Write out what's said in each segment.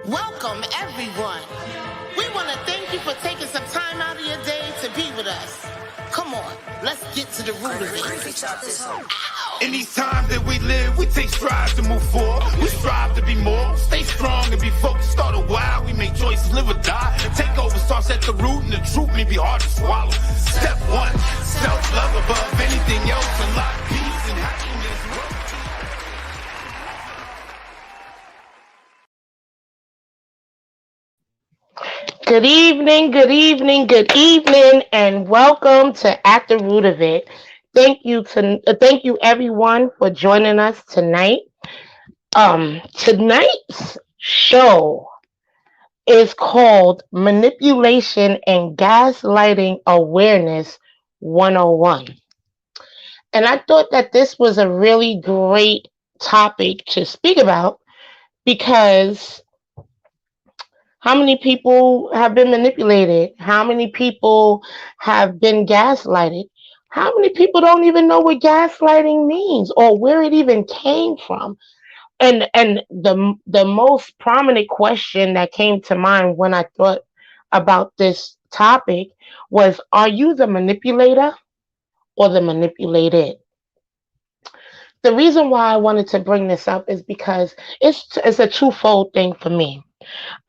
Welcome, everyone. We want to thank you for taking some time out of your day to be with us. Come on, let's get to the root of it. Ow! In these times that we live, we take strides to move forward. We strive to be more, stay strong and be focused. Start a while, we make choices, live or die. Take over starts at the root, and the truth may be hard to swallow. Step one, self-love above anything else. Unlock peace and happiness. Good evening, good evening, good evening, and welcome to At the Root of It. Thank you everyone for joining us tonight. Tonight's show is called Manipulation and Gaslighting Awareness 101. And I thought that this was a really great topic to speak about because how many people have been manipulated? How many people have been gaslighted? How many people don't even know what gaslighting means or where it even came from? And the most prominent question that came to mind when I thought about this topic was, are you the manipulator or the manipulated? The reason why I wanted to bring this up is because it's a twofold thing for me.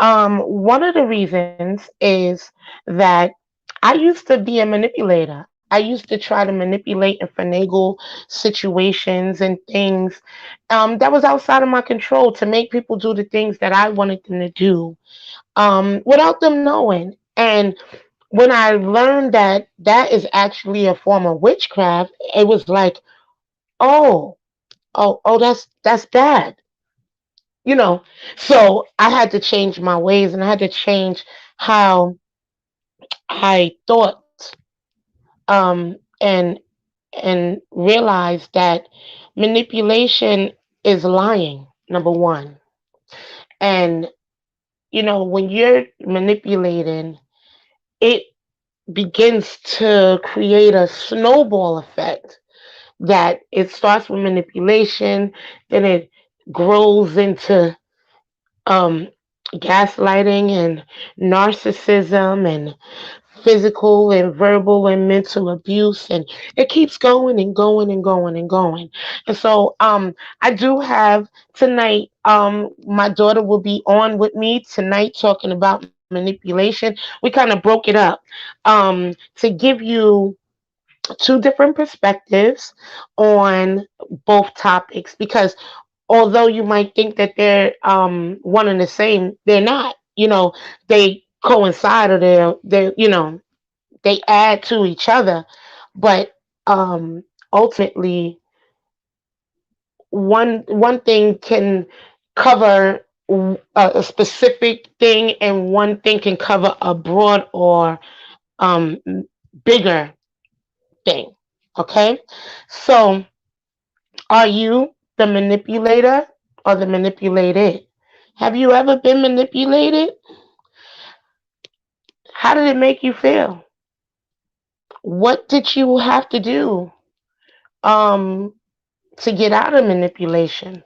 One of the reasons is that I used to be a manipulator. I used to try to manipulate and finagle situations and things that was outside of my control to make people do the things that I wanted them to do without them knowing. And when I learned that that is actually a form of witchcraft, it was like, oh, that's bad. You know, so I had to change my ways and I had to change how I thought and realize that manipulation is lying, number one. And when you're manipulating, it begins to create a snowball effect that it starts with manipulation, then it grows into um, gaslighting and narcissism and physical and verbal and mental abuse, and it keeps going and going and going and going. And so I do have tonight, my daughter will be on with me tonight talking about manipulation. We kind of broke it up to give you two different perspectives on both topics, because although you might think that they're one and the same, they're not. They coincide, or they add to each other, but ultimately one thing can cover a specific thing, and one thing can cover a broad or um, bigger thing. Okay, so are you the manipulator or the manipulated? Have you ever been manipulated? How did it make you feel? What did you have to do um, to get out of manipulation?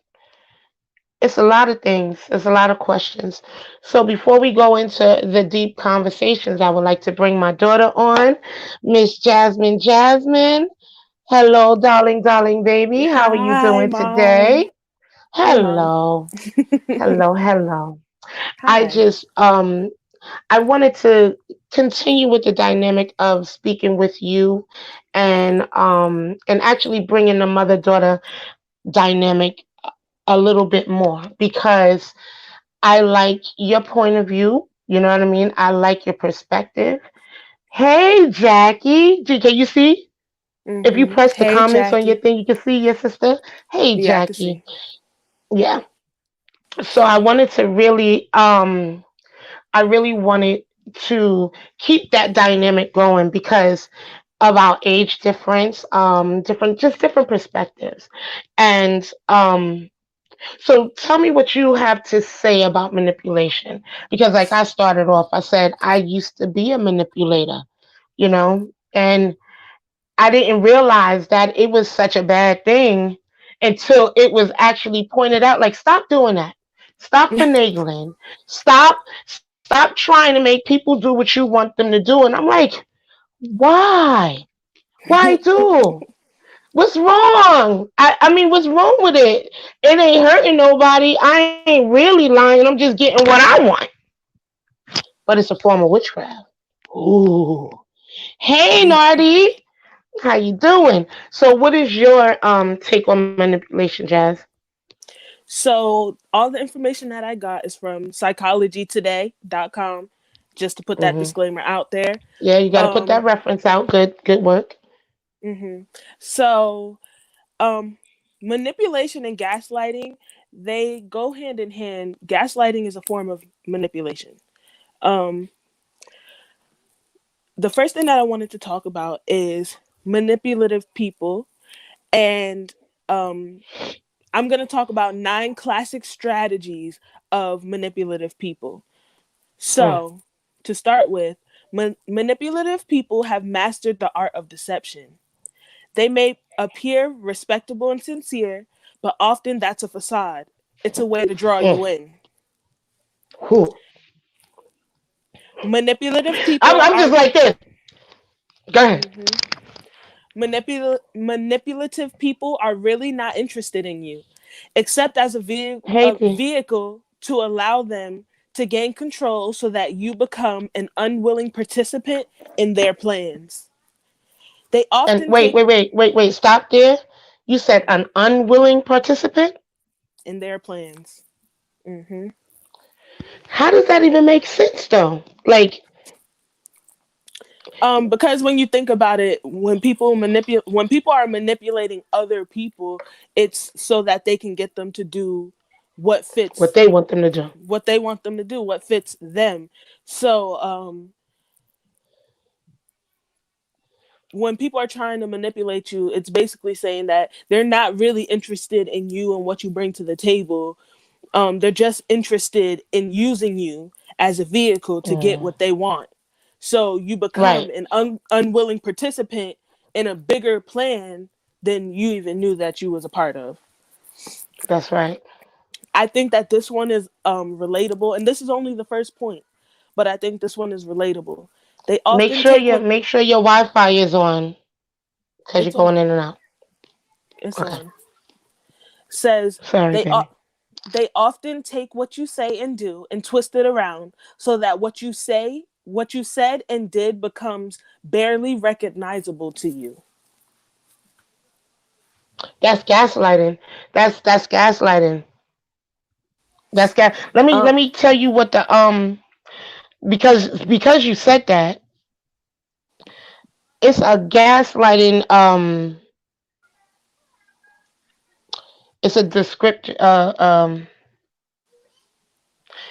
It's a lot of things. It's a lot of questions. So before we go into the deep conversations, I would like to bring my daughter on, Miss Jasmine. Jasmine, hello, darling, darling baby. How are you Hi, doing Mom. today? Hi, Mom. Hello, hello, hello. I Hi. just I wanted to continue with the dynamic of speaking with you, and actually bringing the mother daughter dynamic a little bit more, because I like your point of view. You know what I mean? I like your perspective. Hey, Jackie, can you see? If you press the Hey, comments on your Jackie. thing, you can see your sister. Hey, Yeah, I can Jackie. see. Yeah. So I really wanted to keep that dynamic going because of our age difference, different perspectives. And so tell me what you have to say about manipulation. Because like I started off, I said I used to be a manipulator, and I didn't realize that it was such a bad thing until it was actually pointed out, like, stop doing that. Stop finagling. Stop trying to make people do what you want them to do. And I'm like, why? Why do? What's wrong? I mean, what's wrong with it? It ain't hurting nobody. I ain't really lying. I'm just getting what I want. But it's a form of witchcraft. Ooh. Hey, Nardi. How you doing? So, what is your take on manipulation, Jazz? So all the information that I got is from psychologytoday.com, just to put that Hmm. disclaimer out there. Yeah, you got to put that Um, reference out. Good work. mhm. So um, manipulation and gaslighting, they go hand in hand. Gaslighting is a form of manipulation. Um, the first thing that I wanted to talk about is manipulative people, and um, I'm going to talk about 9 classic strategies of manipulative people. Mm. So, to start with, manipulative people have mastered the art of deception. They may appear respectable and sincere, but often that's a facade. It's a way to draw Mm. you in. Whew. Manipulative I'm, people I'm just are like this. Go ahead. mhm. Manipulative people are really not interested in you, except as Hey, a D. vehicle to allow them to gain control so that you become an unwilling participant in their plans. They And often wait, take wait, wait, wait, wait. Stop there. You said an unwilling participant? in their plans. Hmm. How does that even make sense, though? Like, Because when you think about it, when people are manipulating other people, it's so that they can get them to do what what fits they want them to do. what they want them to do, what fits them. So when people are trying to manipulate you, it's basically saying that they're not really interested in you and what you bring to the table. They're just interested in using you as a vehicle to get Mm. what they want. So you Right. become an unwilling participant in a bigger plan than you even knew that you was a part of. That's right. I think that this one is relatable, and this is only the first point, but I think this one is relatable. They often take what Make sure your Wi-Fi is on because you're it's on. going in and out. It's Okay. on. Says Sorry, they baby. they often take what you say and do and twist it around so that what you said and did becomes barely recognizable to you. That's gaslighting. That's gaslighting. That's gas. Um, Let me tell you what the because you said that it's a gaslighting it's a descript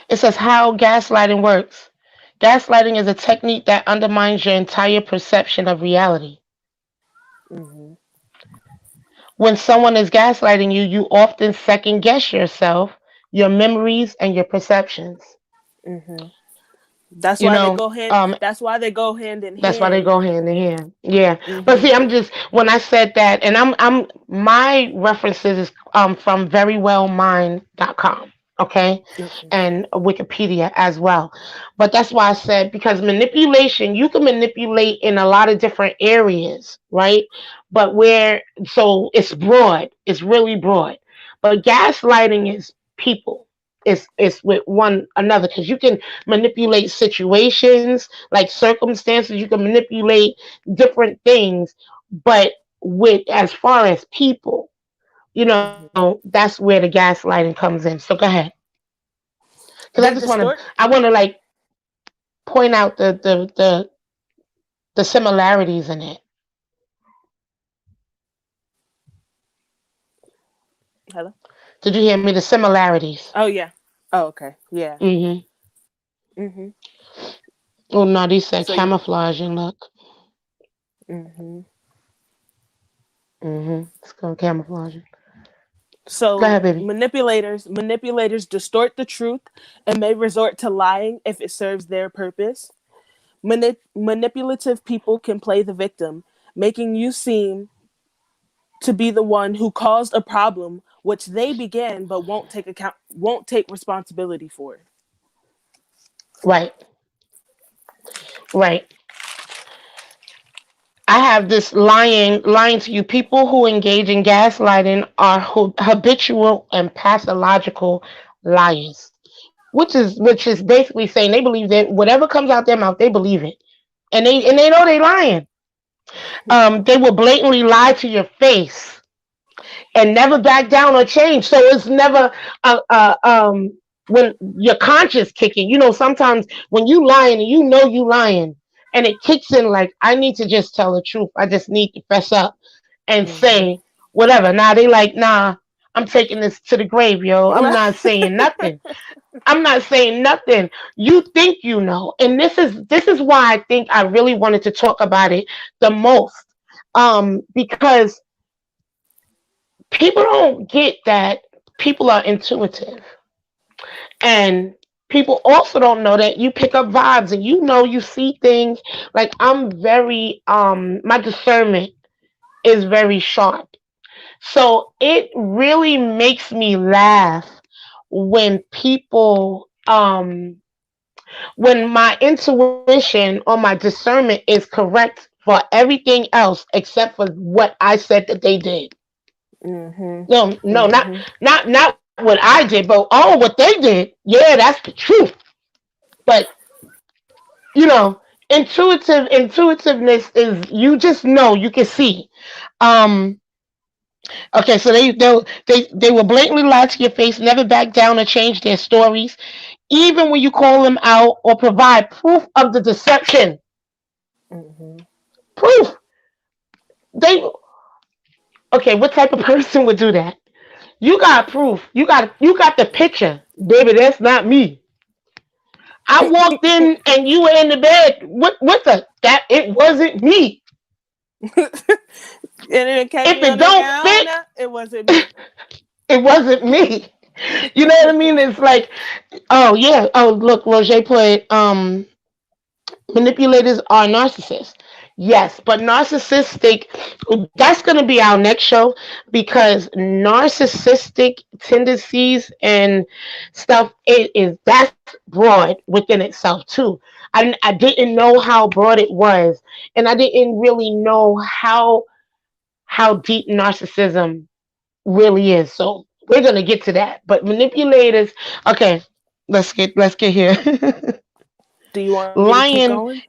it says how gaslighting works. Gaslighting is a technique that undermines your entire perception of reality. mhm, When someone is gaslighting you, you often second guess yourself, your memories, and your perceptions. mhm. That's You why they know, go hand. That's why they go hand in that's why they hand. go hand in hand. Yeah. But Mhm, see, I'm just when I said that, and I'm my references is from verywellmind.com, okay? mhm, And Wikipedia as well. But that's why I said because manipulation, you can manipulate in a lot of different areas, right? But where so it's broad, it's really broad. But gaslighting is people. It's with one another because you can manipulate situations like circumstances. You can manipulate different things, but with as far as people, mhm. that's where the gaslighting comes in. So go ahead, because They distort. I want to like point out the similarities in it. Hello. Did you hear me? The similarities. Oh yeah. Oh okay. Yeah. Mm-hmm. Mhm. Oh no, these said So you. camouflaging. Look. Mhm. Mm-hmm. It's called camouflaging. Go So ahead, baby. manipulators distort the truth and may resort to lying if it serves their purpose. Manipulative people can play the victim, making you seem to be the one who caused a problem which they began but won't take responsibility for. Right. Right. I have this lying to you. People who engage in gaslighting are habitual and pathological liars, which is basically saying they believe that whatever comes out their mouth, they believe it, and they know they lying. They will blatantly lie to your face and never back down or change. So it's never when your conscience kicking. Sometimes when you lying and you lying, and it kicks in like I need to just tell the truth. I just need to fess up and Mm-hmm. say whatever. Now they like, nah, I'm taking this to the grave, yo. I'm not saying nothing. I'm not saying nothing. You think you know, and this is why I think I really wanted to talk about it the most, because people don't get that people are intuitive, and people also don't know that you pick up vibes and you see things. Like I'm very my discernment is very sharp, so it really makes me laugh when people when my intuition or my discernment is correct for everything else except for what I said that they did. Mm-hmm. No, no, not Mm-hmm. not not what I did, but what they did. Yeah, that's the truth. But intuitiveness is you just know, you can see. Um, okay, so they will blatantly lie to your face, never back down or change their stories, even when you call them out or provide proof of the deception. Mm-hmm. Proof. They okay. What type of person would do that? You got proof. You got the picture, baby. That's not me. I walked in and you were in the bed. What the that it wasn't me. And then catch If me on it the don't gown. fit, It wasn't me. it wasn't me. You know what I mean? It's like, oh yeah, oh look, Roger put manipulators are narcissists. Yes, but narcissistic, that's going to be our next show, because narcissistic tendencies and stuff, that's broad within itself too. I didn't know how broad it was, and I didn't really know how deep narcissism really is. So we're going to get to that. But manipulators, okay, let's get here. Do you want me to keep Lion, going?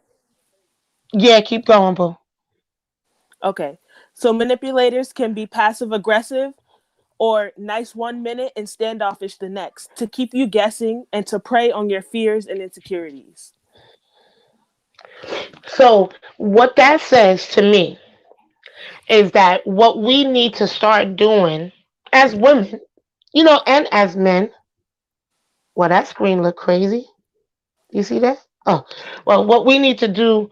yeah, keep going, boo. Okay. So manipulators can be passive aggressive or nice 1 minute and standoffish the next to keep you guessing and to prey on your fears and insecurities. So what that says to me is that what we need to start doing as women, and as men. Well, that screen look crazy. You see that? Oh, well, what we need to do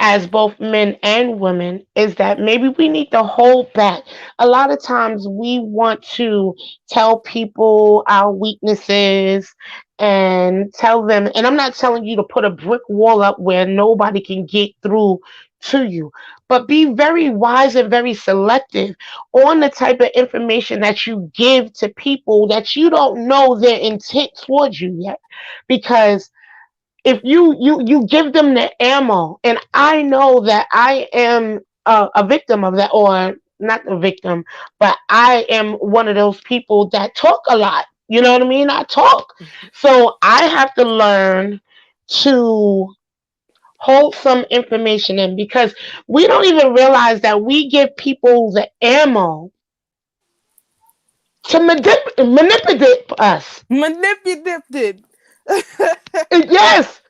as both men and women is that maybe we need to hold back. A lot of times we want to tell people our weaknesses and tell them, and I'm not telling you to put a brick wall up where nobody can get through to you, but be very wise and very selective on the type of information that you give to people that you don't know their intent towards you yet, because if you give them the ammo, and I know that I am a victim of that, or not a victim, but I am one of those people that talk a lot. You know what I mean? I talk, so I have to learn to hold some information in, because we don't even realize that we give people the ammo to manipulate us. Manipulated. Yes,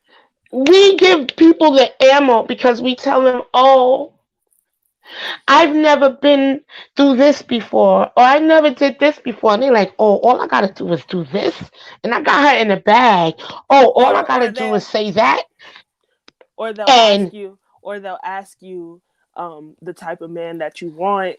we give people the ammo because we tell them, oh, I've never been through this before, or I never did this before. And they're like, oh, all I gotta do is do this, and I got her in the bag. Oh, all I or gotta or do is they say that, they'll ask and you, the type of man that you want,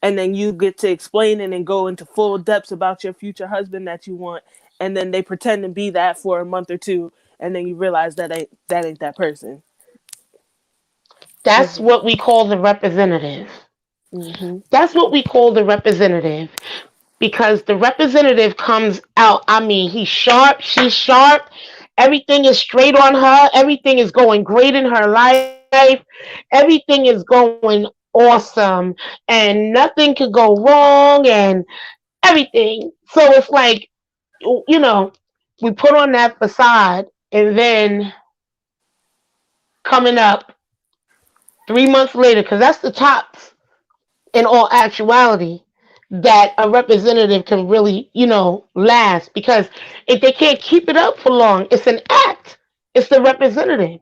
and then you get to explain it and go into full depths about your future husband that you want, and then they pretend to be that for a month or two, and then you realize that ain't that person. that's Hmm. what we call the representative. Mm-hmm. That's what we call the representative, because the representative comes out. I mean, he's sharp, she's sharp, everything is straight on her, everything is going great in her life, everything is going awesome, and nothing could go wrong, and everything. So it's like, you know, we put on that facade, and then coming up 3 months later, because that's the tops in all actuality, that a representative can really, last. Because if they can't keep it up for long, it's an act. It's the representative.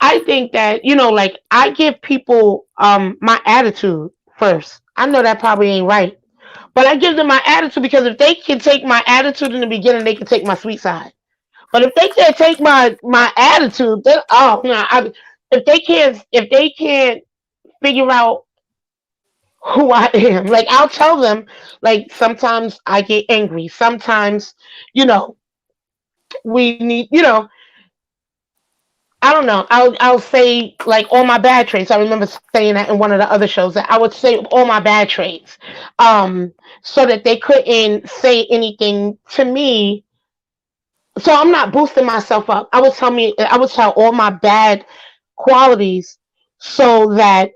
I think that, like, I give people my attitude first. I know that probably ain't right, but I give them my attitude, because if they can take my attitude in the beginning, they can take my sweet side. But if they can't take my attitude, then oh no, if they can't figure out who I am. Like, I'll tell them, like, sometimes I get angry. Sometimes, you know, we need, I don't know. I'll say, like, all my bad traits. I remember saying that in one of the other shows, that I would say all my bad traits, um, so that they couldn't say anything to me. So I'm not boosting myself up. I would tell all my bad qualities, so that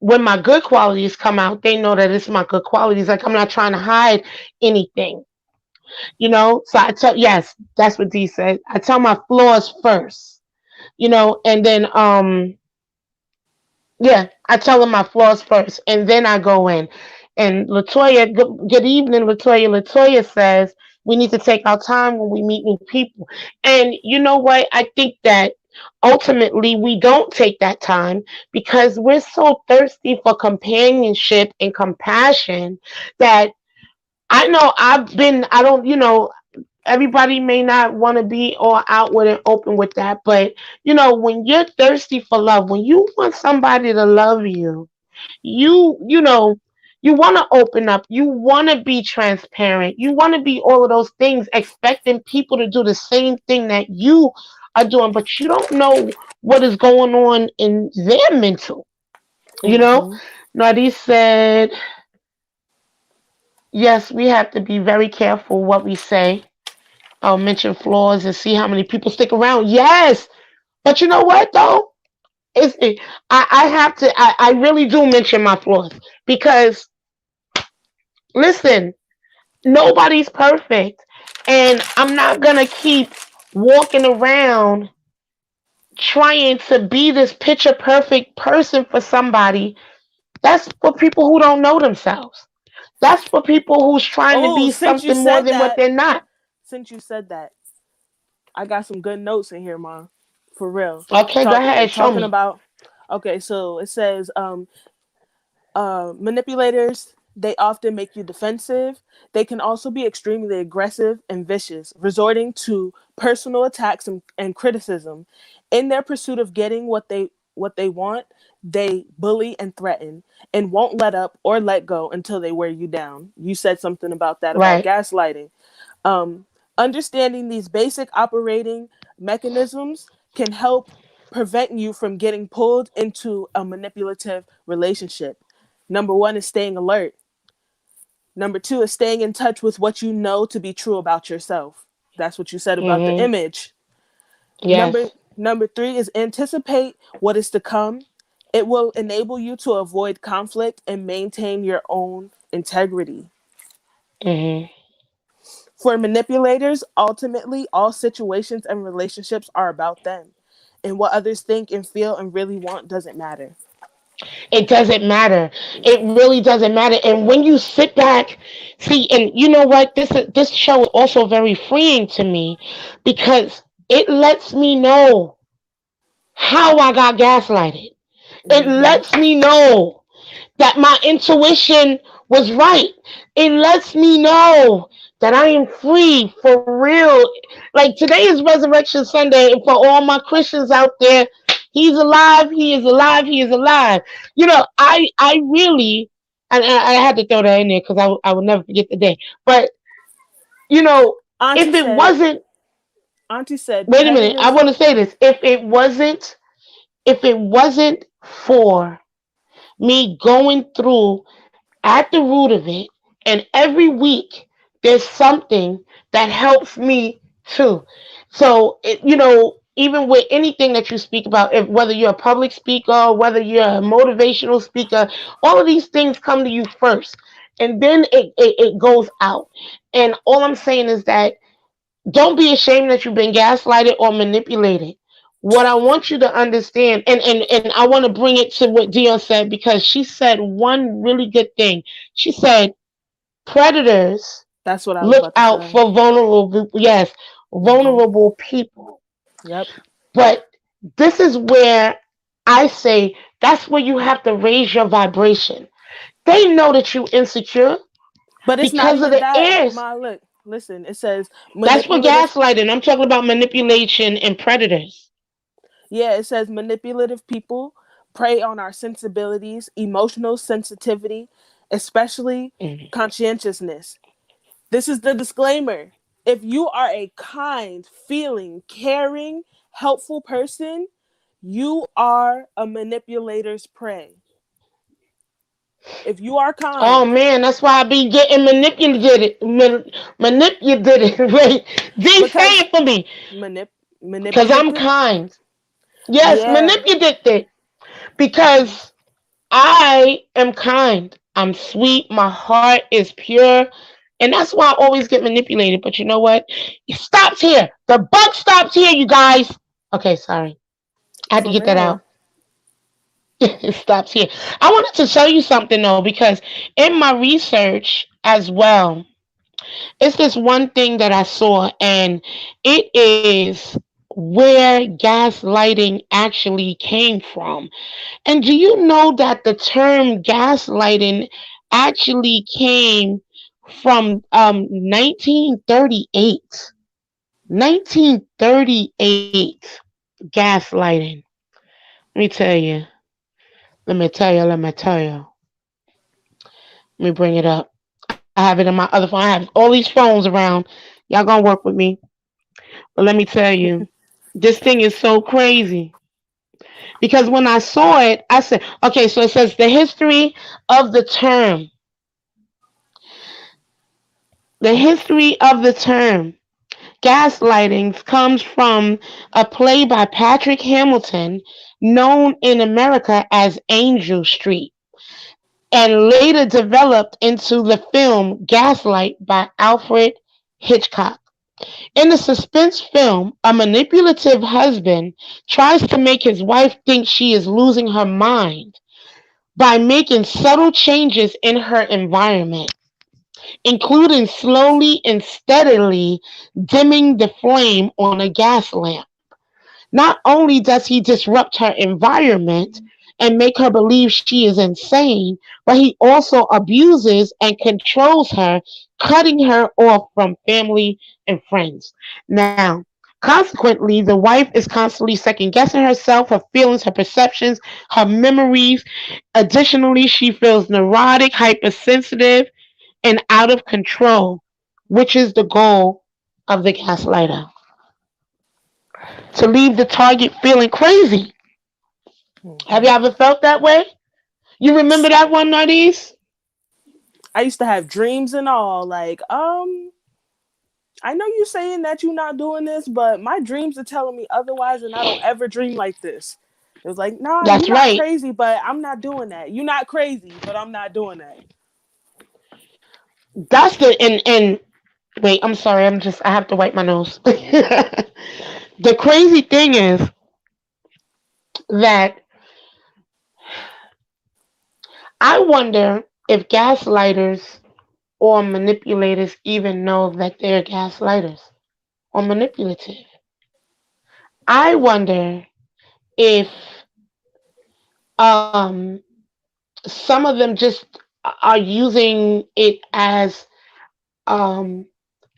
when my good qualities come out, they know that it's my good qualities. Like, I'm not trying to hide anything, So I tell, yes, that's what Dee said. I tell my flaws first, and then yeah, I tell them my flaws first, and then I go in. And Latoya, good evening, Latoya. Latoya says we need to take our time when we meet new people. And you know what? I think that ultimately we don't take that time, because we're so thirsty for companionship and compassion, that I know I don't, everybody may not want to be all outward and open with that, but when you're thirsty for love, when you want somebody to love you, you want to open up, you want to be transparent, you want to be all of those things, expecting people to do the same thing that you are doing, but you don't know what is going on in their mental, you know. Mm-hmm. Nadi said, yes, we have to be very careful what we say. I'll mention flaws and see how many people stick around. Yes, but you know what though? I have to. I really do mention my flaws, because listen, nobody's perfect, and I'm not gonna keep walking around trying to be this picture perfect person for somebody. That's for people who don't know themselves. That's for people who's trying to Oh, be something more than what they're not. since you said that, I got some good notes in here, Mom. For real. Okay, go ahead, show Talking me. about. Okay, so it says manipulators, they often make you defensive. They can also be extremely aggressive and vicious, resorting to personal attacks and criticism. In their pursuit of getting what they want, they bully and threaten, and won't let up or let go until they wear you down. You said something about that, about Right. gaslighting. Um, Understanding these basic operating mechanisms can help prevent you from getting pulled into a manipulative relationship. Number one is staying alert. Number two is staying in touch with what you know to be true about yourself. That's what you said about the Mhm. image. Number Yes. number three is anticipate what is to come. It will enable you to avoid conflict and maintain your own integrity. Mhm. For manipulators, ultimately, all situations and relationships are about them. And what others think and feel and really want doesn't matter. It doesn't matter. It really doesn't matter. And when you sit back, see, and you know what? This show is also very freeing to me, because it lets me know how I got gaslighted. It Mm-hmm. lets me know that my intuition was right. It lets me know that I am free for real. Like, today is Resurrection Sunday, and for all my Christians out there, he's alive, he is alive, he is alive. I really, and I had to throw that in there, because I will never forget the day. But, you know, Auntie if it said, wasn't, Auntie said, wait a minute, heaven I is. want to say this. If it wasn't for me going through at the root of it. And every week there's something that helps me too. So, even with anything that you speak about, if, whether you're a public speaker, whether you're a motivational speaker, all of these things come to you first. And then it goes out. And all I'm saying is that don't be ashamed that you've been gaslighted or manipulated. What I want you to understand, and I want to bring it to what Dion said, because she said one really good thing. She said, predators That's what I was look about to out say. for vulnerable, yes, Hmm. vulnerable people. Yep. But this is where I say that's where you have to raise your vibration. They know that you insecure But it's not because of even the that. airs. My look, listen. It says That's for manipulative. gaslighting. I'm talking about manipulation and predators. Yeah, it says manipulative people prey on our sensibilities, emotional sensitivity, especially Mhm. conscientiousness. This is the disclaimer. If you are a kind, feeling, caring, helpful person, you are a manipulator's prey. If you are Oh kind, man, that's why I be getting manipulated. Manipulated. Wait, D, say because it for me, manip because I'm manipulative, kind. Yes, yeah, manipulated. Because I am kind. I'm sweet. My heart is pure. And that's why I always get manipulated. But you know what? It stops here. The buck stops here, you guys. Okay, sorry. I had to for get that real. out. It stops here. I wanted to tell you something though, because in my research as well, it's this one thing that I saw, and it is where gaslighting actually came from. And do you know that the term gaslighting actually came from 1938? 1938, gaslighting. Let me tell you. Let me tell you. Let me tell you. Let me bring it up. I have it on my other phone. I have all these phones around. Y'all gonna work with me. But let me tell you, this thing is so crazy. Because when I saw it, I said, okay, so it says the history of the term. The history of the term gaslighting comes from a play by Patrick Hamilton known in America as Angel Street, and later developed into the film Gaslight by Alfred Hitchcock. In the suspense film, a manipulative husband tries to make his wife think she is losing her mind by making subtle changes in her environment, including slowly and steadily dimming the flame on a gas lamp. Not only does he disrupt her environment and make her believe she is insane, but he also abuses and controls her, cutting her off from family and friends. Now, consequently, the wife is constantly second guessing herself, her feelings, her perceptions, her memories. Additionally, she feels neurotic, hypersensitive, and out of control, which is the goal of the gaslighter, to leave the target feeling crazy. Have you Mhm. ever felt that way? You remember that one, Nardise? I used to have dreams and all. Like, I know you saying that you're not doing this, but my dreams are telling me otherwise, and I don't ever dream like this. It was like, nah, you're That's not right. crazy, but I'm not doing that. You're not crazy, but I'm not doing that. That's the and wait, I'm sorry, I have to wipe my nose. The crazy thing is that I wonder if gaslighters or manipulators even know that they're gaslighters or manipulative. I wonder if um some of them just are using it as um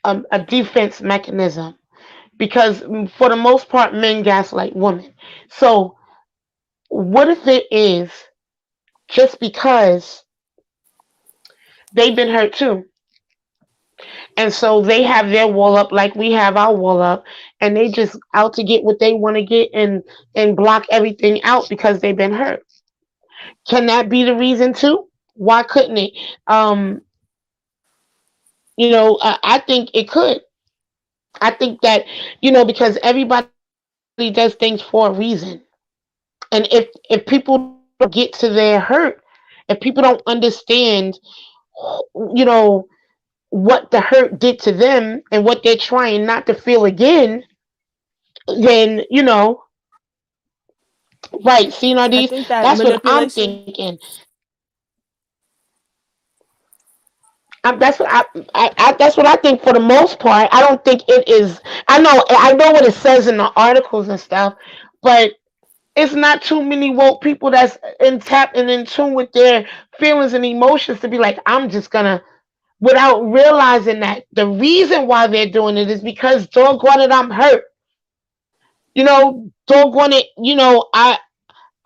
a defense mechanism, because for the most part men gaslight women. So what if it is just because they've been hurt too, and so they have their wall up like we have our wall up, and they just out to get what they want to get, and block everything out because they've been hurt? Can that be the reason too? Why couldn't it? Um, I think it could. I think that, because everybody does things for a reason. And if people don't get to their hurt, if people don't understand, you know, what the hurt did to them and what they're trying not to feel again, then, right, see, I Nardis, think that that's what I'm manipulation. thinking. That's what I think for the most part. I don't think it is. I know what it says in the articles and stuff, but it's not too many woke people that's in tap and in tune with their feelings and emotions to be like, I'm just gonna, without realizing that the reason why they're doing it is because doggone it, I'm hurt. Doggone it,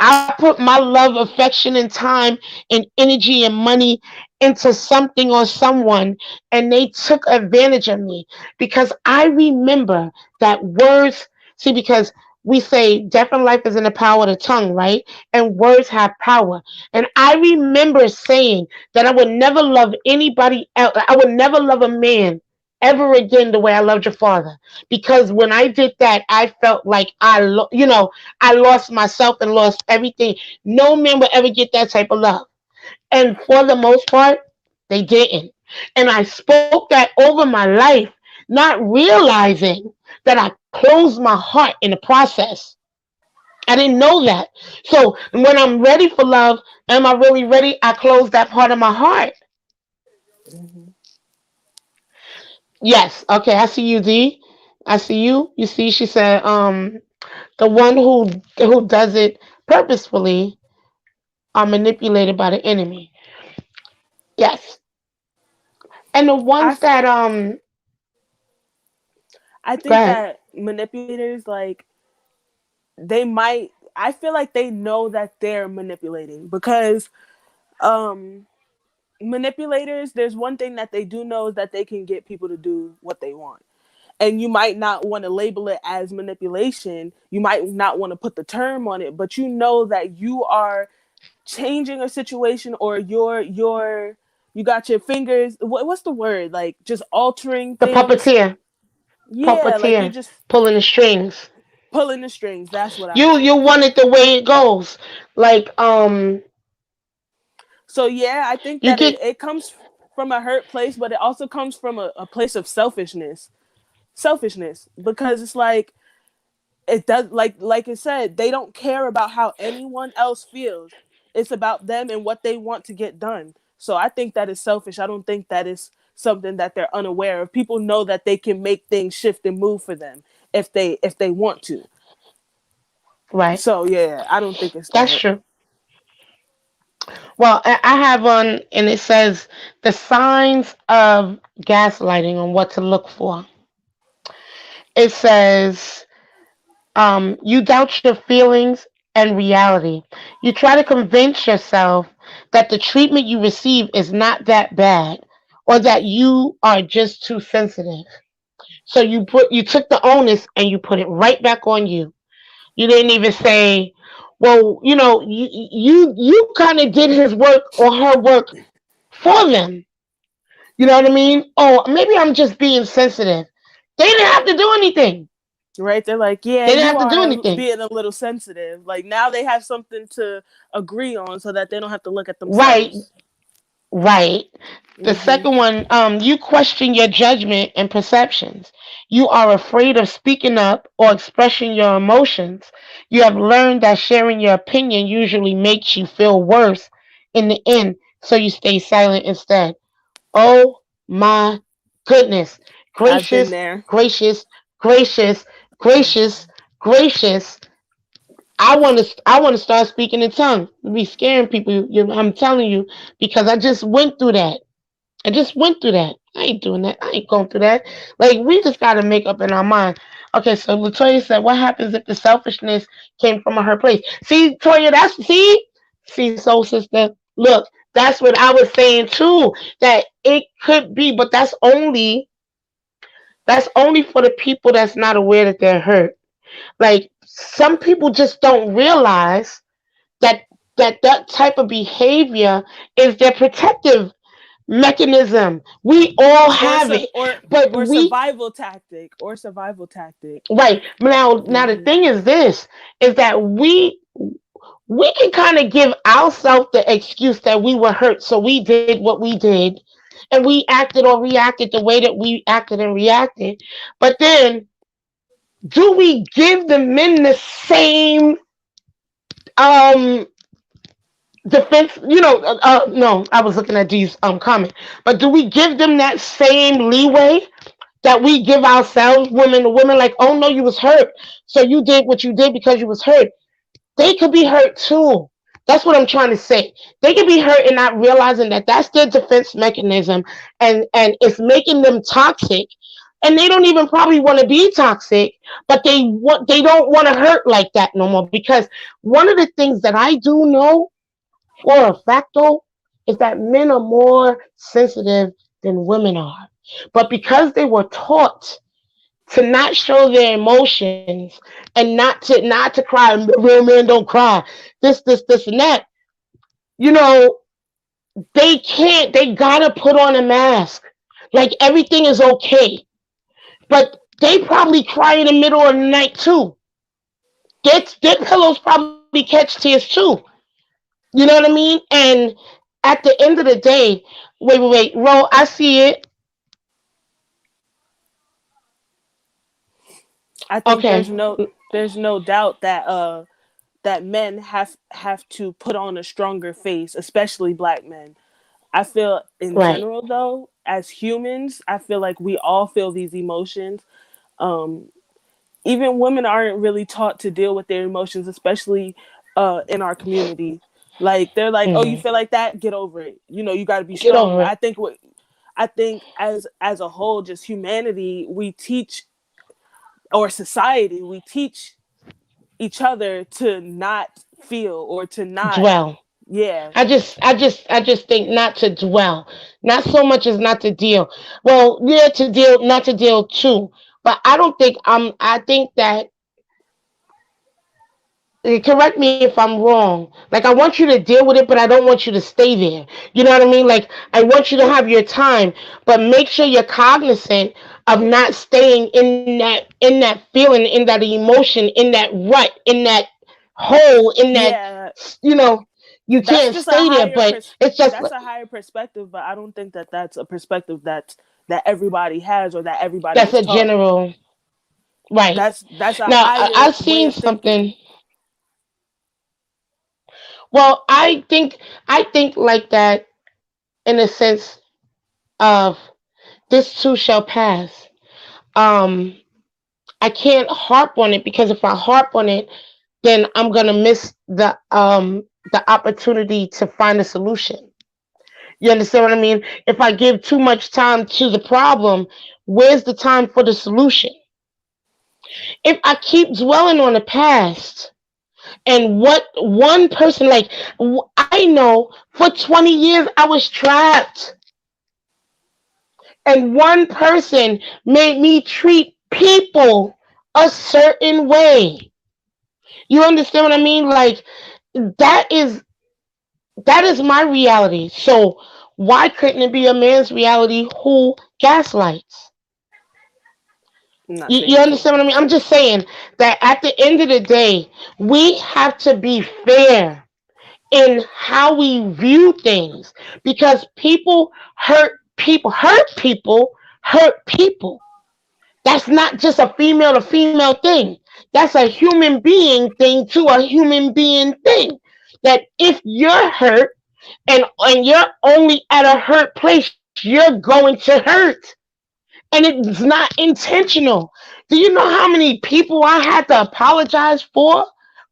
I put my love, affection, and time and energy and money into something or someone, and they took advantage of me because I remember that words. See, because we say death and life is in the power of the tongue, right? And words have power. And I remember saying that I would never love anybody else. I would never love a man ever again the way I loved your father. Because when I did that, I felt like I lost myself and lost everything. No man will ever get that type of love. And for the most part, they didn't. And I spoke that over my life, not realizing that I closed my heart in the process. I didn't know that. So when I'm ready for love, am I really ready? I close that part of my heart. Mhm. Yes. Okay. I see you, D. I see you. You see, she said, the one who does it purposefully are manipulated by the enemy. Yes. And the I ones f- that I go think ahead. that manipulators, like, they might. I feel like they know that they're manipulating because um manipulators, there's one thing that they do know is that they can get people to do what they want. And you might not want to label it as manipulation. You might not want to put the term on it, but you know that you are changing a situation, or you got your fingers, what's the word, like, just altering The things. puppeteer. Yeah, like you're Puppeteer. just Pulling the strings. pulling the strings. That's what I You meant. want it the way it goes. Like So yeah, I think you that get it comes from a hurt place, but it also comes from a place of selfishness, because it's like, it does, like it said, they don't care about how anyone else feels. It's about them and what they want to get done. So I think that is selfish. I don't think that is something that they're unaware of. People know that they can make things shift and move for them if they want to. right. So yeah, I don't think it's That's that. true. Well, I have one, and it says the signs of gaslighting on what to look for. It says you doubt your feelings and reality. You try to convince yourself that the treatment you receive is not that bad, or that you are just too sensitive. So you took the onus and you put it right back on you. You didn't even say, well, you kind of did his work or her work for them. You know what I mean? Oh, maybe I'm just being sensitive. They didn't have to do anything. Right? They're like, yeah, They didn't you have to do are anything. being a little sensitive. Like, now they have something to agree on so that they don't have to look at Right, themselves. right. The Hmm. second one, you question your judgment and perceptions. You are afraid of speaking up or expressing your emotions. You have learned that sharing your opinion usually makes you feel worse in the end, so you stay silent instead. Oh my goodness. I've been Gracious, there. gracious, gracious, gracious, gracious. I want to start speaking in tongues. Be scaring people. I'm telling you, because I just went through that. I just went through that. I ain't doing that. I ain't going through that. Like, we just got to make up in our mind. Okay, so Latoya said, what happens if the selfishness came from a her place? See, Toya, see, soul sister. Look, that's what I was saying too. That it could be, but that's only for the people that's not aware that they're hurt. Like, some people just don't realize that. that type of behavior is their protective mechanism. We all or have su- it, but or we survival tactic. right now the Hmm. thing is this is that we can kind of give ourselves the excuse that we were hurt, so we did what we did, and we acted or reacted the way that we acted and reacted. But then, do we give the men the same um defense? No, I was looking at these comments, but do we give them that same leeway that we give ourselves, women, like, oh no, you was hurt, so you did what you did because you was hurt? They could be hurt too. That's what I'm trying to say. They could be hurt and not realizing that that's their defense mechanism, and it's making them toxic. And they don't even probably want to be toxic, but they don't want to hurt like that no more. Because one of the things that I do know for a fact though is that men are more sensitive than women are. But because they were taught to not show their emotions and not to cry. Real men don't cry. This, and that. You know, they can't. They gotta put on a mask. Like everything is okay, but they probably cry in the middle of the night too. Their pillows probably catch tears too. You know what I mean? And at the end of the day, wait, Ro, I see it. I think Okay, there's no doubt that that men have to put on a stronger face, especially black men. I feel in right. general though, as humans, I feel like we all feel these emotions. Um, Even women aren't really taught to deal with their emotions, especially in our community. Like they're like, "Oh, you Hmm. feel like that? Get over it. You know, you got to be Get strong." over it. I think as a whole, just humanity, we teach, or society, we teach each other to not feel or to not, Dwell. yeah, I just think not to dwell, not so much as not to deal. Well, yeah, to deal, not to deal too. But I don't think I think that correct me if I'm wrong. Like I want you to deal with it, but I don't want you to stay there. You know what I mean? Like I want you to have your time, but make sure you're cognizant of not staying in that feeling, in that emotion, in that rut, in that hole, in that yeah. you know. You That's can't just a stay there, higher but it's just that's a higher perspective, but I don't think that that's a perspective that everybody has or that everybody that's is a taught. general right. That's a Now higher I've way seen of thinking. something. Well, I think like that in a sense of this too shall pass. Um, I can't harp on it because if I harp on it, then I'm gonna miss the opportunity to find a solution. You understand what I mean? If I give too much time to the problem, where's the time for the solution? If I keep dwelling on the past and what one person like I know for 20 years I was trapped and one person made me treat people a certain way. You understand what I mean? Like that is that is my reality. So why couldn't it be a man's reality who gaslights? I'm not You saying it can't. understand what I mean? I'm just saying that at the end of the day, we have to be fair in how we view things because hurt people. That's not just a female to female thing. That's a human being thing to a human being thing. That if you're hurt and you're only at a hurt place, you're going to hurt. And it's not intentional. Do you know how many people I had to apologize for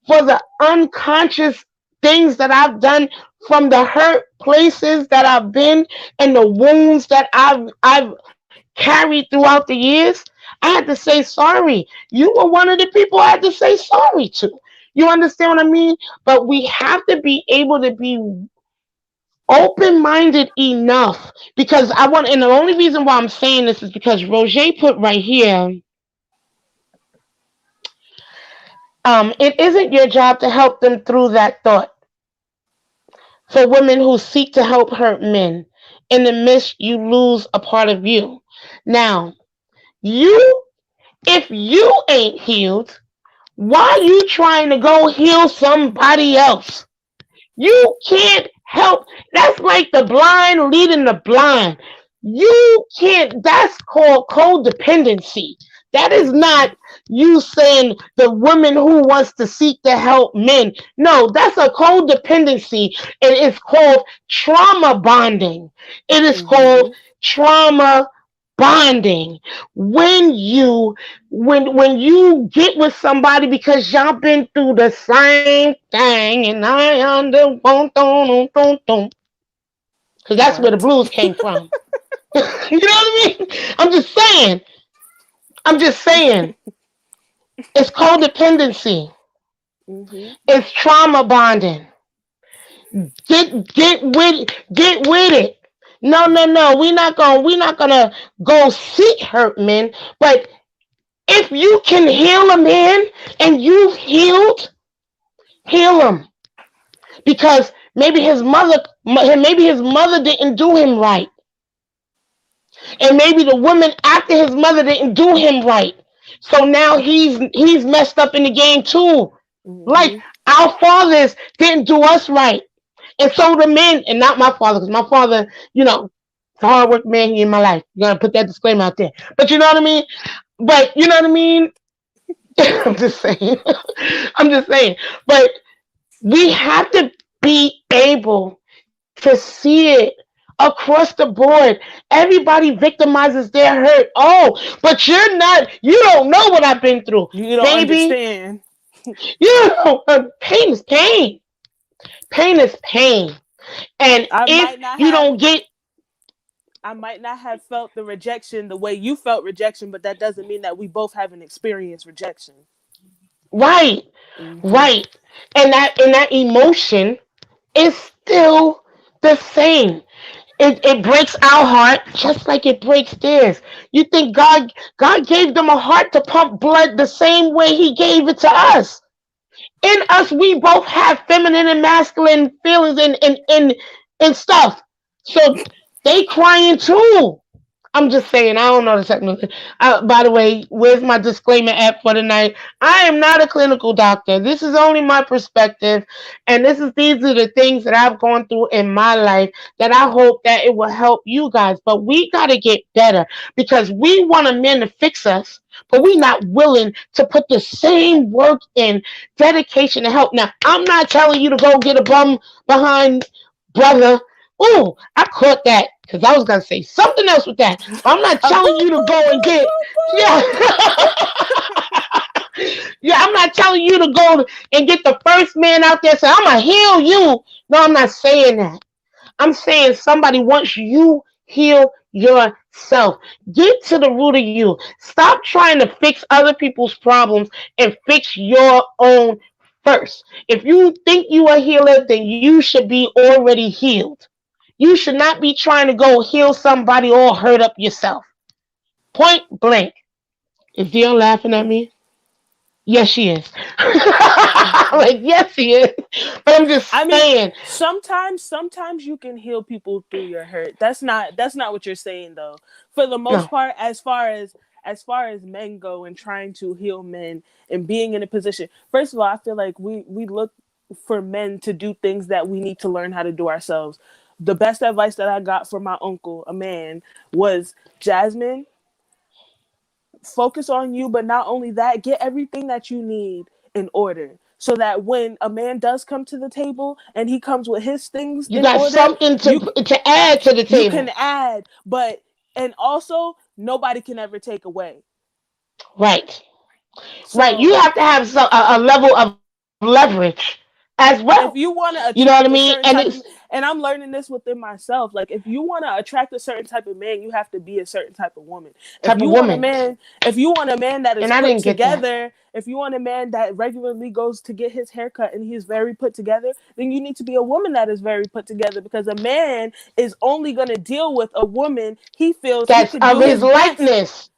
the unconscious things that I've done, from the hurt places that I've been and the wounds that I've carried throughout the years? I had to say sorry. You were one of the people I had to say sorry to. You understand what I mean? But we have to be able to be open minded enough because I want, and the only reason why I'm saying this is because Roger put right here, it isn't your job to help them through that thought. for women who seek to help hurt men. In the midst, you lose a part of you. Now, you, if you ain't healed, why are you trying to go heal somebody else? You can't help. That's like the blind leading the blind. You can't. That's called codependency. That is not you saying the woman who wants to seek to help men. No, that's a codependency. And it's called trauma bonding. It is called Mm-hmm. trauma bonding. When you when you get with somebody because y'all been through the same thing, and I under because that's where the What? blues came from. You know what I mean? I'm just saying. I'm just saying. It's codependency. Mm-hmm. It's trauma bonding. Get with it. No, no, no. We're not gonna go seek hurt men. But if you can heal a man and you've healed, heal him. Because maybe his mother didn't do him right, and maybe the woman after his mother didn't do him right, so now he's messed up in the game too, like Mm-hmm. our fathers didn't do us right, and so the men, and not my father, because my father, the hard work man in my life, you gotta put that disclaimer out there, but you know what I mean, but you know what I mean. I'm just saying. I'm just saying, but we have to be able to see it across the board. Everybody victimizes their hurt. Oh, but you don't know what I've been through. You don't Baby, understand. pain is pain. Pain is pain. And I if might not you have don't get I might not have felt the rejection the way you felt rejection, but that doesn't mean that we both haven't experienced rejection. right, Mm-hmm. right, and that emotion is still the same. It breaks our heart just like it breaks theirs. You think God gave them a heart to pump blood the same way He gave it to us. In us, we both have feminine and masculine feelings and stuff. So they crying too. I'm just saying, I don't know the technical. By the way, where's my disclaimer at for tonight? I am not a clinical doctor. This is only my perspective, and these are the things that I've gone through in my life that I hope that it will help you guys. But we gotta get better because we want a man to fix us, but we not willing to put the same work in, dedication to help. Now, I'm not telling you to go get a bum behind brother. Oh, I caught that because I was gonna say something else with that. But I'm not A telling boom, you to boom, go and boom, get, yeah. Yeah, I'm not telling you to go and get the first man out there and say, I'm gonna heal you. No, I'm not saying that. I'm saying somebody wants you heal yourself. Get to the root of you. Stop trying to fix other people's problems and fix your own first. If you think you are a healer, then you should be already healed. You should not be trying to go heal somebody or hurt up yourself. Point blank. Is Dion laughing at me? Yes, she is. boom. Like, yes, she is. But I'm just I mean, saying, sometimes you can heal people through your hurt. That's not what you're saying though. For the most no. part, as far as men go and trying to heal men and being in a position. First of all, I feel like we look for men to do things that we need to learn how to do ourselves. The best advice that I got from my uncle, a man, was Jasmine, focus on you, but not only that, get everything that you need in order. So that when a man does come to the table and he comes with his things You in got order, something you to add to the you can table. add, but and also nobody can ever take away. Right. Right. You So have to have a level of leverage as well. if you want You to know what I attract mean? a And certain it's type of, and I'm learning this within myself, like if you want to attract a certain type of man, you have to be a certain type of woman. if type of you want a woman. man if you want a man that is And I put didn't get that. together, if you want a man that regularly goes to get his haircut and he's very put together, then you need to be a woman that is very put together, because a man is only going to deal with a woman he feels he That's could of do his his best likeness.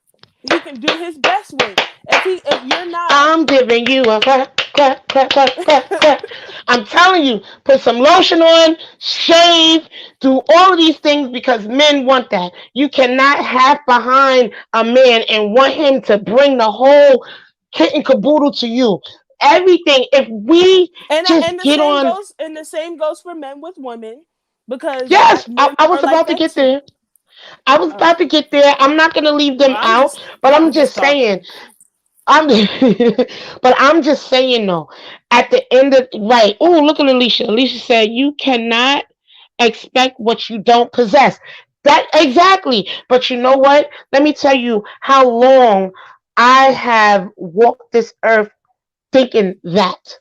he can do his best with. If you're not I'm giving you a heart. clap, clap, clap, clap, clap. I'm telling you, put some lotion on, shave, do all of these things because men want that. You cannot have behind a man and want him to bring the whole kit and caboodle to you. Everything. If we just And the get same on, goes for men with women because yes, men I are was like about to that get too. there. I was Oh, about to get there. I'm not gonna leave well, them out, but I'm I'm just just saying. talking. I'm, but I'm just saying though. At the end of right. Oh, look at Alicia. Alicia said you cannot expect what you don't possess. That exactly. But you know what? Let me tell you how long I have walked this earth thinking that.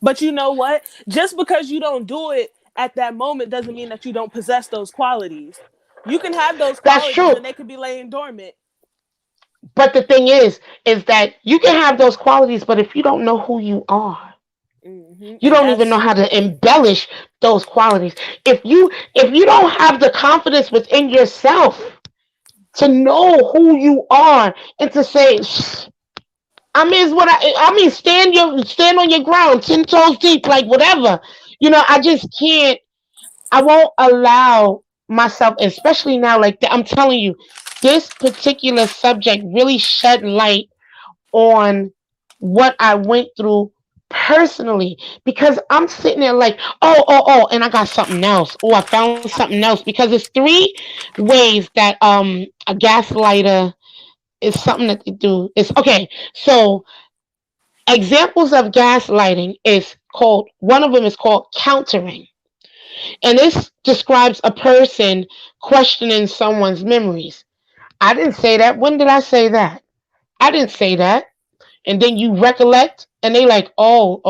But you know what? Just because you don't do it at that moment doesn't mean that you don't possess those qualities. You can have those That's qualities true. and they could be laying dormant. But the thing is that you can have those qualities, but if you don't know who you are, you And don't even know that's how to embellish those qualities. If you don't have the confidence within yourself to know who you are and to say, I mean, is what I mean. Stand on your ground, 10 toes deep, like whatever. I just can't. I won't allow myself, especially now. Like I'm telling you, this particular subject really shed light on what I went through personally because I'm sitting there like, oh, and I got something else. Oh, I found something else because it's three ways that a gaslighter is something that they do. It's okay. So examples of gaslighting is called one of them is called countering. And this describes a person questioning someone's memories. I didn't say that. When did I say that? I didn't say that. And then you recollect and they like, oh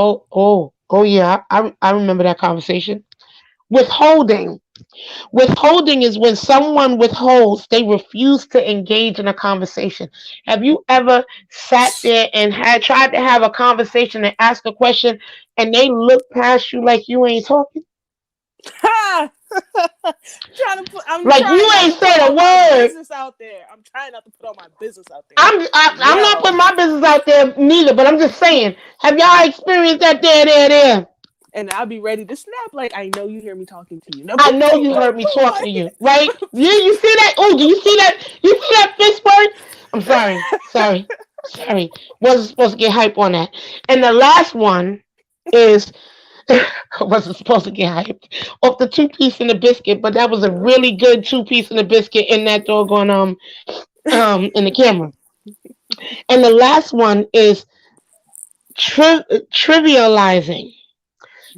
yeah, I remember that conversation. Withholding. Withholding is when someone withholds, they refuse to engage in a conversation. Have you ever sat there and had tried to have a conversation and ask a question and they look past you like you ain't talking? ha. I'm Like trying you not ain't to put said a all my word. business out there. I'm trying not to put all my business out there. I'm not putting Yo. my business out there neither, but I'm just saying, have y'all experienced that there? And I'll be ready to snap like I know you hear me talking to you. No, I know you heard me talking to you, right? You see that? Oh, do you see that? You see that fist word? I'm sorry. Wasn't supposed to get hype on that. And the last one is wasn't supposed to get hyped off the 2 piece in the biscuit, but that was a really good 2 piece in the biscuit in that doggone in the camera. And the last one is trivializing.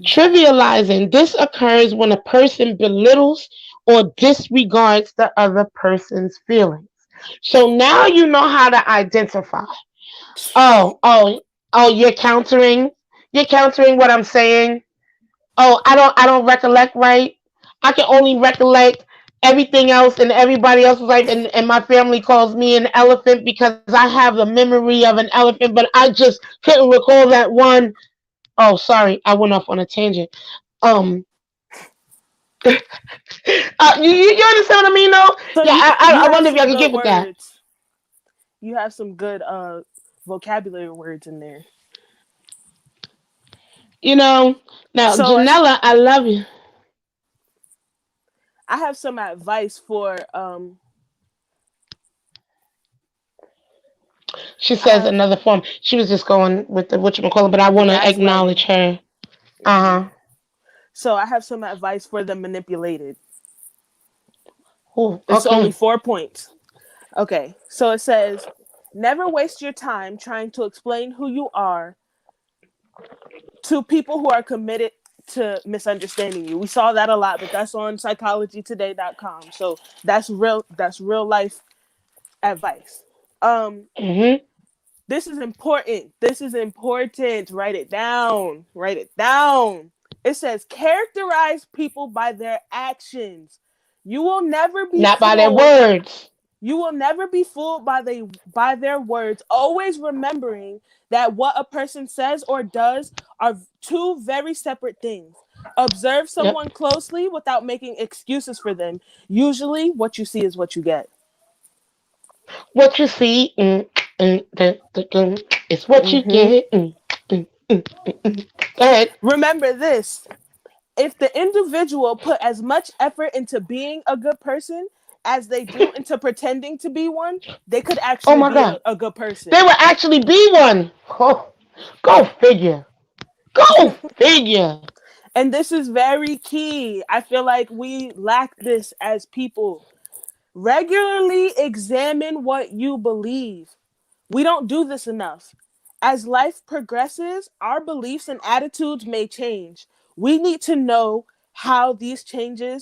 Trivializing. This occurs when a person belittles or disregards the other person's feelings. So now you know how to identify. Oh, oh, oh, you're countering. You're countering what I'm saying. Oh, I don't recollect right. I can only recollect everything else in everybody else's life and my family calls me an elephant because I have the memory of an elephant, but I just couldn't recall that one. Oh, sorry, I went off on a tangent. Um, you understand what I mean, though? So Yeah, you I have wonder if y'all some can good get with that. words. You have some good vocabulary words in there. You know, now So Janella, I love you. I have some advice for She I says have another form. She was just going with the whatchamacallit, but I the want to gaslighting. acknowledge her. Uh hmm huh. So I have some advice for the manipulated. Oh, It's only okay. 4 points. Okay. So it says never waste your time trying to explain who you are to people who are committed to misunderstanding you. We saw that a lot, but that's on psychologytoday.com. So that's real life advice. Um Mhm. this is important. This is important. Write it down. Write it down. It says characterize people by their actions. You will never be Not by their fooled. words. You will never be fooled by their words, always remembering that what a person says or does are two very separate things. Observe Yep. someone closely without making excuses for them. Usually what you see is what you get. What you see, it's what you Mhm. get. Go ahead. Remember this: if the individual put as much effort into being a good person as they do into pretending to be one, they could Oh actually my be God. a good They person. will actually be one. Oh, go figure. Go figure. And this is very key. I feel like we lack this as people. Regularly examine what you believe. We don't do this enough. As life progresses, our beliefs and attitudes may change. We need to know how these changing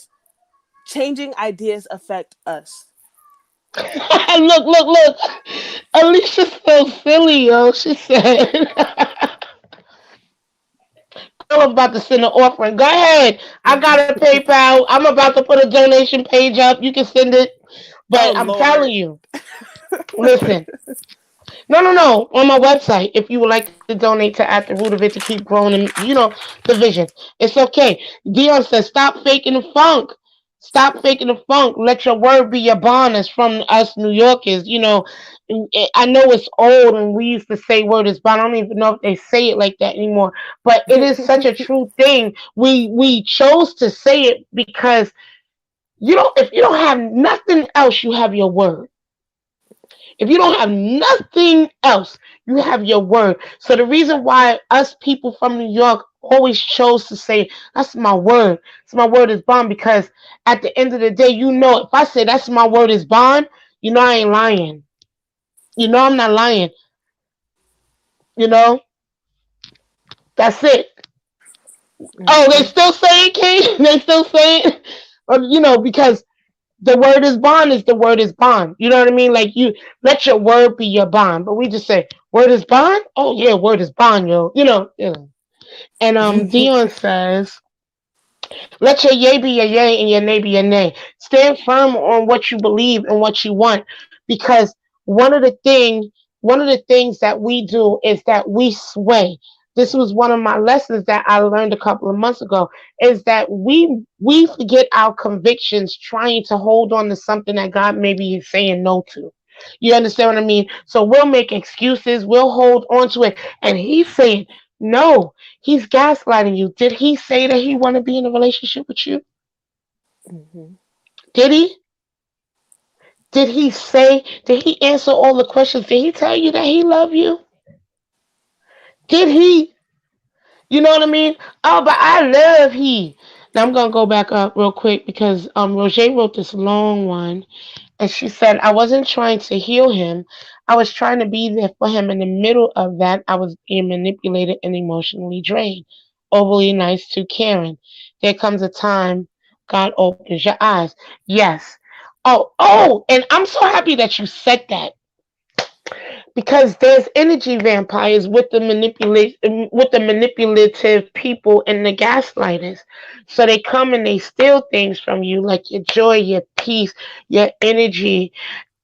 ideas affect us. Look. Alicia's so silly, yo. She said, girl, I'm about to send an offering. Go ahead. I got a PayPal. I'm about to put a donation page up. You can send it. Oh But I'm telling Lord. you, listen, no. On my website, if you would like to donate to At the Root of It to keep growing and, the vision, it's okay. Dion says, stop faking the funk. Stop faking the funk. Let your word be your bond. It's from us New Yorkers. I know it's old and we used to say word is bond. I don't even know if they say it like that anymore. But it is such a true thing. We chose to say it because if you don't have nothing else, you have your word. If you don't have nothing else, you have your word. So the reason why us people from New York always chose to say, that's my word. It's my word is bond because at the end of the day, if I say that's my word is bond, I ain't lying. I'm not lying. You know, that's it. Oh, they Mhm. still saying, Kate? They still saying, because the word is bond is the word is bond. You know what I mean? Like you let your word be your bond. But we just say word is bond. Oh yeah, word is bond, yo. And Dion says, let your yay be your yay and your nay be your nay. Stand firm on what you believe and what you want, because one of the thing, one of the things that we do is that we sway. This was one of my lessons that I learned a couple of months ago. Is that we forget our convictions trying to hold on to something that God maybe is saying no to. You understand what I mean? So we'll make excuses, we'll hold on to it, and He's saying no. He's gaslighting you. Did he say that he want to be in a relationship with you? Mhm. Did he? Did he answer all the questions? Did he tell you that he love you? Did he? You know what I mean? Oh, but I love he. Now I'm gonna go back up real quick because Roger wrote this long one. And she said, I wasn't trying to heal him. I was trying to be there for him. In the middle of that, I was being manipulated and emotionally drained. Overly nice to Karen. There comes a time God opens your eyes. Yes. Oh, and I'm so happy that you said that, because there's energy vampires with the manipulative people and the gaslighters. So they come and they steal things from you, like your joy, your peace, your energy,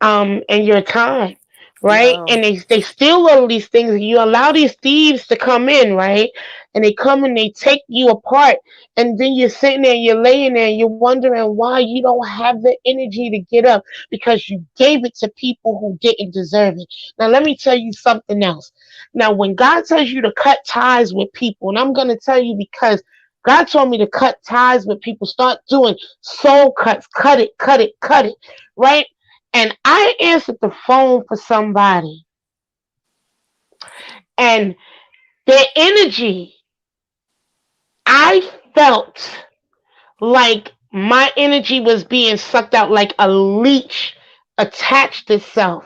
and your time, right? Wow. And they steal all of these things. You allow these thieves to come in, right? And they come and they take you apart, and then you're sitting there, you're laying there, and you're wondering why you don't have the energy to get up, because you gave it to people who didn't deserve it. Now let me tell you something else. Now when God tells you to cut ties with people, and I'm gonna tell you because God told me to cut ties with people, start doing soul cuts, cut it, right? And I answered the phone for somebody, and their energy, I felt like my energy was being sucked out, like a leech attached itself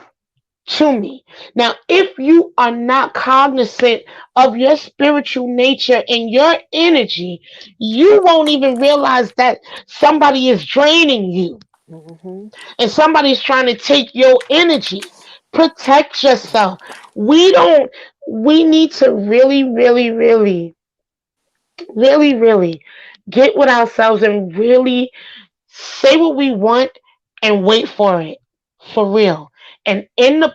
to me. Now, if you are not cognizant of your spiritual nature and your energy, you won't even realize that somebody is draining you Mhm. and somebody's trying to take your energy. Protect yourself. We don't, we need to really get with ourselves and really say what we want and wait for it. For real. And in the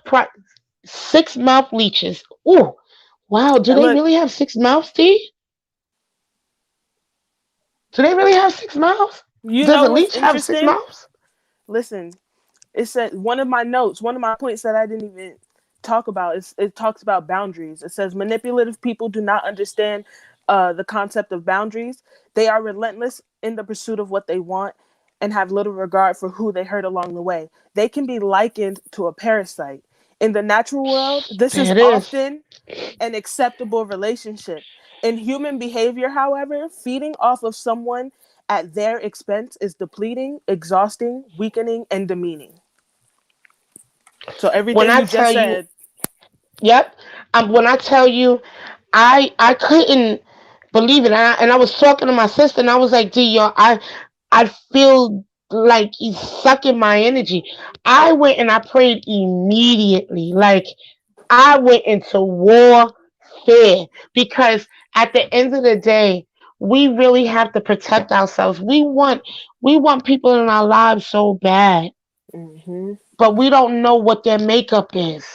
6 mouth leeches. Ooh, wow. Do And they look, really have 6 mouths, T? Do they really have 6 mouths? you Does know a what's leech have six interesting? mouths? Listen, it said one of my notes, one of my points that I didn't even talk about is it talks about boundaries. It says manipulative people do not understand the concept of boundaries. They are relentless in the pursuit of what they want and have little regard for who they hurt along the way. They can be likened to a parasite. In the natural world, this is There it is. often an acceptable relationship. In human behavior, however, feeding off of someone at their expense is depleting, exhausting, weakening, and demeaning. So When everything I you tell just you, said. yep. When I tell you, I couldn't believe it, and I was talking to my sister, and I was like, "D, yo, I feel like he's sucking my energy." I went and I prayed immediately. Like I went into warfare because at the end of the day, we really have to protect ourselves. We want people in our lives so bad, Hmm. but we don't know what their makeup is.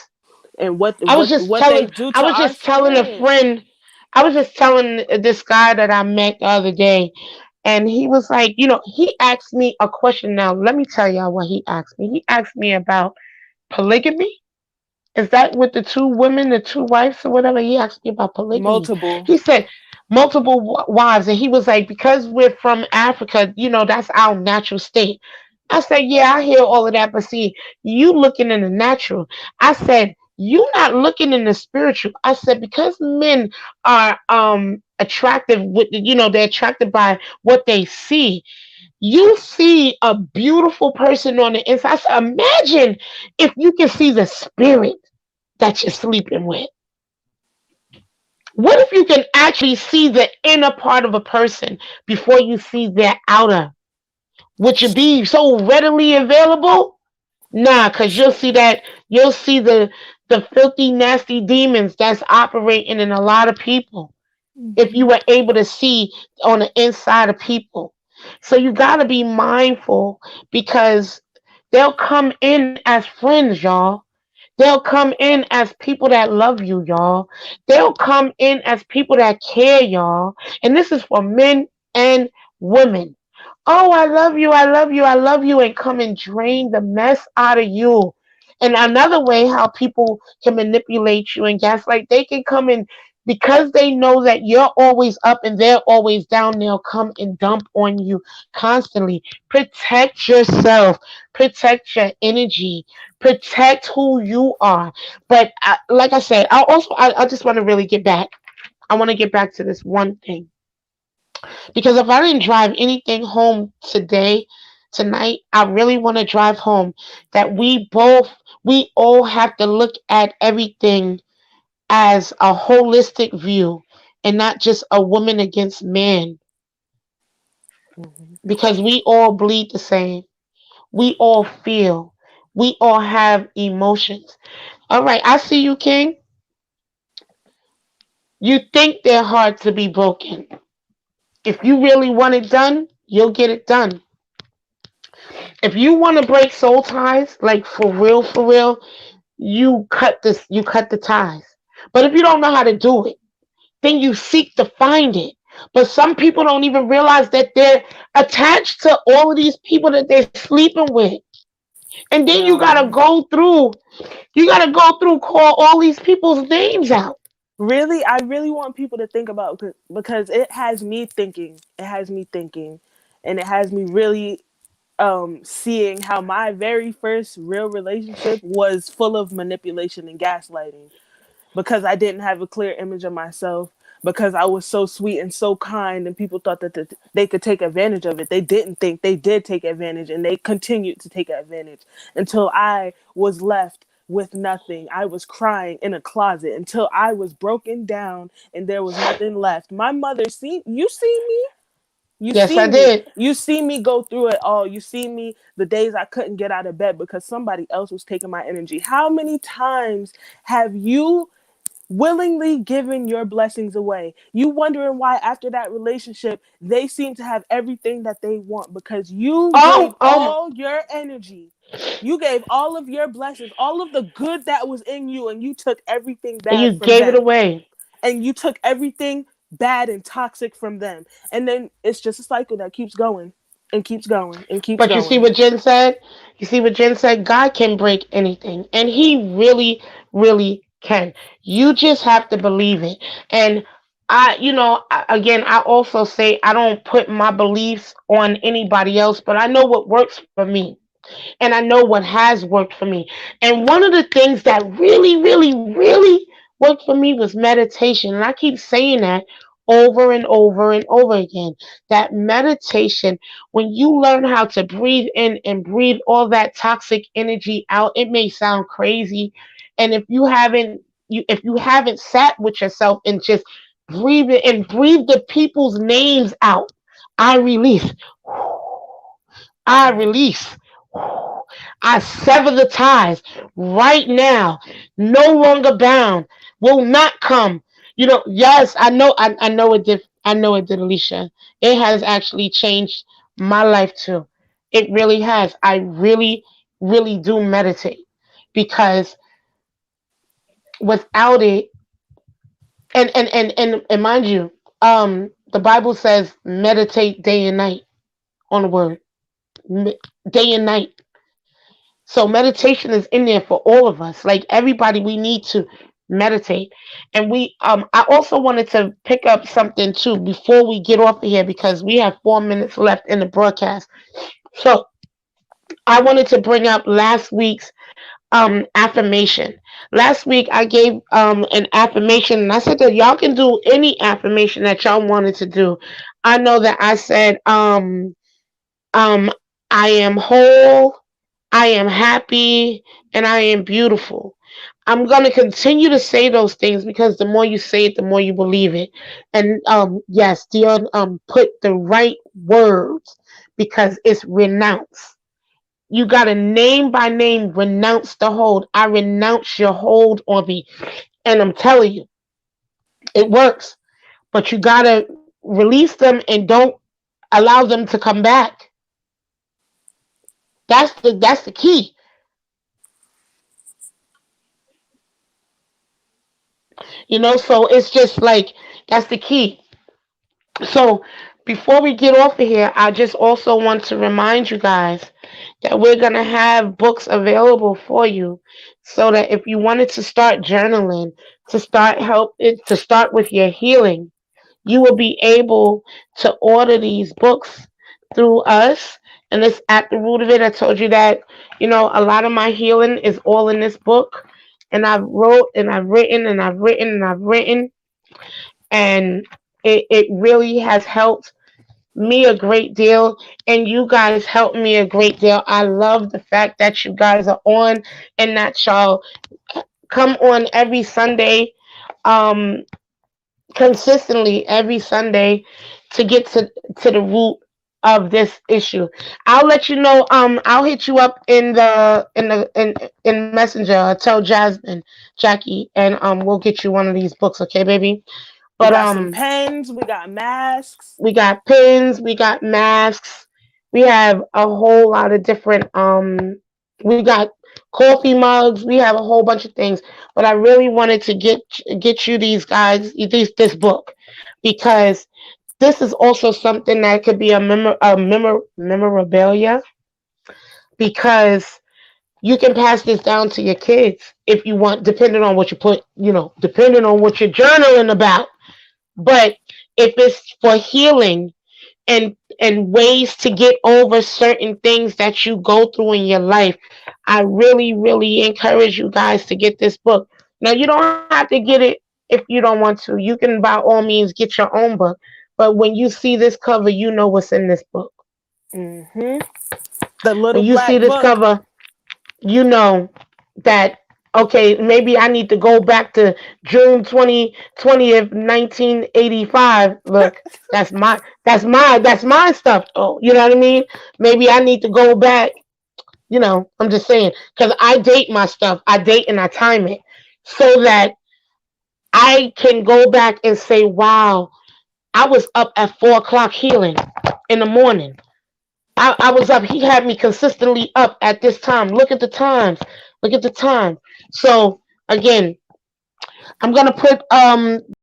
And what I was what just what they telling do I to was our just telling a spirit. friend I was just telling this guy that I met the other day, and he was like, he asked me a question. Now let me tell y'all what he asked me. He asked me about polygamy. Is that with the two women, the two wives or whatever? He asked me about polygamy. Multiple. He said multiple wives, and he was like, because we're from Africa, that's our natural state. I said, yeah, I hear all of that, but see, you looking in the natural. I said, you not looking in the spiritual. I said, because men are attractive with, they're attracted by what they see. You see a beautiful person on the inside. I said, imagine if you can see the spirit that you're sleeping with. What if you can actually see the inner part of a person before you see their outer? Would you be so readily available? Nah, because you'll see the filthy, nasty demons that's operating in a lot of people if you Hmm. were able to see on the inside of people. So you got to be mindful because they'll come in as friends, y'all. They'll come in as people that love you, y'all. They'll come in as people that care, y'all. And this is for men and women. Oh, I love you, I love you, I love you, and come and drain the mess out of you. And another way how people can manipulate you and gaslight, they can come in because they know that you're always up and they're always down, they'll come and dump on you constantly. Protect yourself, protect your energy, protect who you are. But like I said, I just want to really get back. I want to get back to this one thing because if I didn't drive anything home tonight, I really want to drive home that we all have to look at everything as a holistic view and not just a woman against man Hmm. because we all bleed the same. We all feel. We all have emotions. All right, I see you, King. You think they're hard to be broken. If you really want it done, you'll get it done. If you want to break soul ties, like for real, you cut the ties. But if you don't know how to do it, then you seek to find it. But some people don't even realize that they're attached to all of these people that they're sleeping with. And then Um, you gotta go through, call all these people's names out. really, I really want people to think about because it has me thinking. It has me thinking, and it has me really seeing how my very first real relationship was full of manipulation and gaslighting because I didn't have a clear image of myself, because I was so sweet and so kind, and people thought that they could take advantage of it. They didn't think they did take advantage, and they continued to take advantage until I was left with nothing. I was crying in a closet until I was broken down and there was nothing left. My mother, see me? You Yes, see I me. did. You see me go through it all. You see me the days I couldn't get out of bed because somebody else was taking my energy. How many times have you willingly giving your blessings away? You wondering why after that relationship they seem to have everything that they want because you gave Oh, all your energy. You gave all of your blessings, all of the good that was in you, and you took everything and bad you from gave it them. away. And you took everything bad and toxic from them. And then it's just a cycle that keeps going. and keeps going and keeps But you see going. what Jen said? You see what Jen said? God can break anything. And he really, really can. You just have to believe it. And again, I also say I don't put my beliefs on anybody else, but I know what works for me. And I know what has worked for me. And one of the things that really, really, really worked for me was meditation. And I keep saying that over and over and over again. That meditation, when you learn how to breathe in and breathe all that toxic energy out, it may sound crazy. And if you haven't sat with yourself and just breathe it and breathe the people's names out, I release. I Right. release. I sever the ties right now. No longer bound. Will not come. Yes, I know it did. I know it did, Alicia. It has actually changed my life too. It really has. I really, really do meditate because without it, and mind you, the Bible says meditate day and night on the word, day and night. So meditation is in there for all of us. Like everybody, we need to meditate. And I also wanted to pick up something too before we get off of here because we have 4 minutes left in the broadcast. So I wanted to bring up last week's affirmation. Last week I gave an affirmation and I said that y'all can do any affirmation that y'all wanted to do. I know that I said um I am whole, I am happy, and I am beautiful. I'm going to continue to say those things because the more you say it, the more you believe it. And yes, Dion put the right words because it's renounce. You got to name by name renounce the hold. I renounce your hold on me. And I'm telling you, it works. But you got to release them and don't allow them to come back. That's the key. So it's just like that's the key. So before we get off of here, I just also want to remind you guys that we're gonna have books available for you, so that if you wanted to start journaling, to start with your healing, you will be able to order these books through us. And it's at the root of it. I told you that a lot of my healing is all in this book, and I've wrote and I've written and I've written and I've written, and it really has helped me a great deal, and you guys helped me a great deal. I love the fact that you guys are on and that y'all come on every Sunday, um, consistently every Sunday to get to the root of this issue. I'll let you know. I'll hit you up in Messenger. I'll tell Jasmine, Jackie, and we'll get you one of these books. Okay, baby. We But got some pens, we got masks. we got pins, we got masks, we have a whole lot of different we got coffee mugs, we have a whole bunch of things. But I really wanted to get you these guys this book because this is also something that could be memorabilia, because you can pass this down to your kids if you want, depending on what you put, depending on what you're journaling about. But if it's for healing and ways to get over certain things that you go through in your life, I really, really encourage you guys to get this book. Now, you don't have to get it if you don't want to. You can by all means get your own book. But when you see this cover, you know what's in this book. Mm-hmm. The When little you see black this book. cover, you know that okay, maybe I need to go back to June 20th, 1985. Look, that's my stuff. Oh, you know what I mean? Maybe I need to go back. I'm just saying, because I date my stuff. I date and I time it so that I can go back and say, wow, I was up at 4 o'clock healing in the morning. I was up. He had me consistently up at this time. Look at the times. Look at the time. So again, I'm gonna put